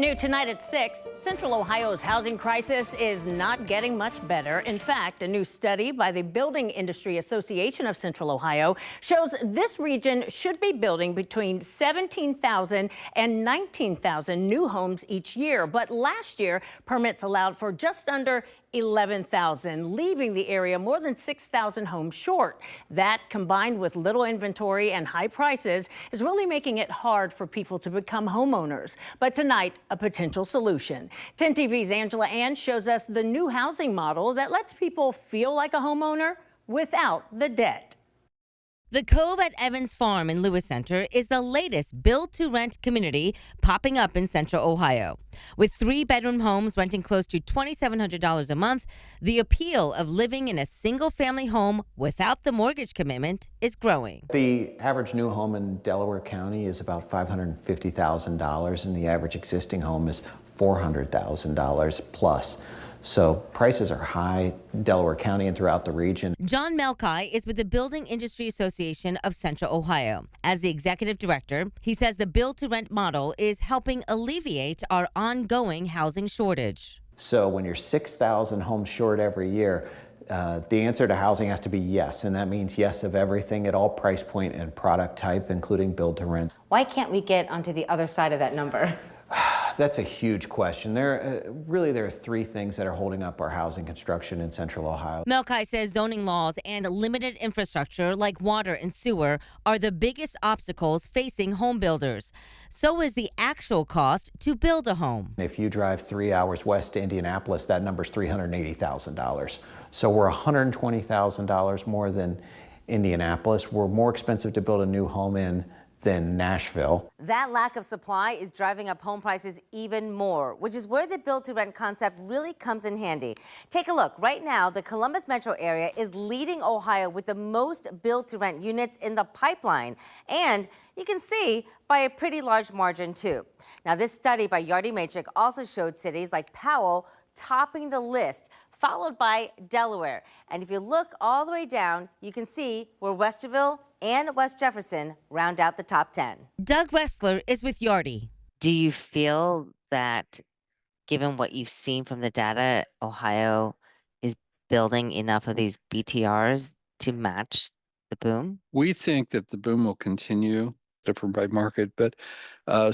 New tonight at 6, Central Ohio's housing crisis is not getting much better. In fact, a new study by the Building Industry Association of Central Ohio shows this region should be building between 17,000 and 19,000 new homes each year. But last year, permits allowed for just under 11,000, leaving the area more than 6,000 homes short. That, combined with little inventory and high prices, is really making it hard for people to become homeowners. But tonight, a potential solution. 10 TV's Angela Ann shows us the new housing model that lets people feel like a homeowner without the debt. The Cove at Evans Farm in Lewis Center is the latest build-to-rent community popping up in Central Ohio. With 3-bedroom homes renting close to $2,700 a month, the appeal of living in a single-family home without the mortgage commitment is growing. The average new home in Delaware County is about $550,000, and the average existing home is $400,000 plus. So prices are high in Delaware County and throughout the region. John Melkai is with the Building Industry Association of Central Ohio. As the executive director, he says the build-to-rent model is helping alleviate our ongoing housing shortage. So when you're 6,000 homes short every year, the answer to housing has to be yes, and that means yes of everything at all price point and product type, including build-to-rent. Why can't we get onto the other side of that number? That's a huge question. There are three things that are holding up our housing construction in Central Ohio. Melkai says zoning laws and limited infrastructure like water and sewer are the biggest obstacles facing home builders. So is the actual cost to build a home. If you drive 3 hours west to Indianapolis, that number's $380,000. So we're $120,000 more than Indianapolis. We're more expensive to build a new home in than Nashville. That lack of supply is driving up home prices even more, which is where the build-to-rent concept really comes in handy. Take a look. Right now, the Columbus metro area is leading Ohio with the most build-to-rent units in the pipeline. And you can see by a pretty large margin, too. Now, this study by Yardi Matrix also showed cities like Powell topping the list, followed by Delaware. And if you look all the way down, you can see where Westerville and West Jefferson round out the top 10. Doug Ressler is with Yardi. Do you feel that, given what you've seen from the data, Ohio is building enough of these BTRs to match the boom? We think that the boom will continue, different by market, but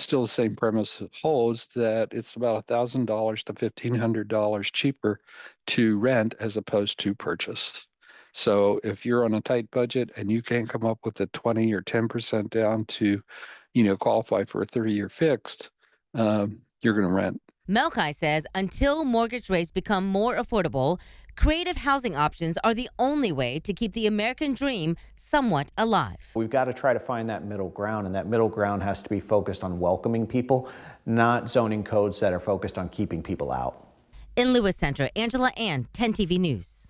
still the same premise holds, that it's about $1,000 to $1,500 cheaper to rent as opposed to purchase. So if you're on a tight budget and you can't come up with a 20 or 10% down to, qualify for a 30-year fixed, you're going to rent. Melkai says until mortgage rates become more affordable, creative housing options are the only way to keep the American dream somewhat alive. We've got to try to find that middle ground, and that middle ground has to be focused on welcoming people, not zoning codes that are focused on keeping people out. In Lewis Center, Angela Ann, 10 TV News.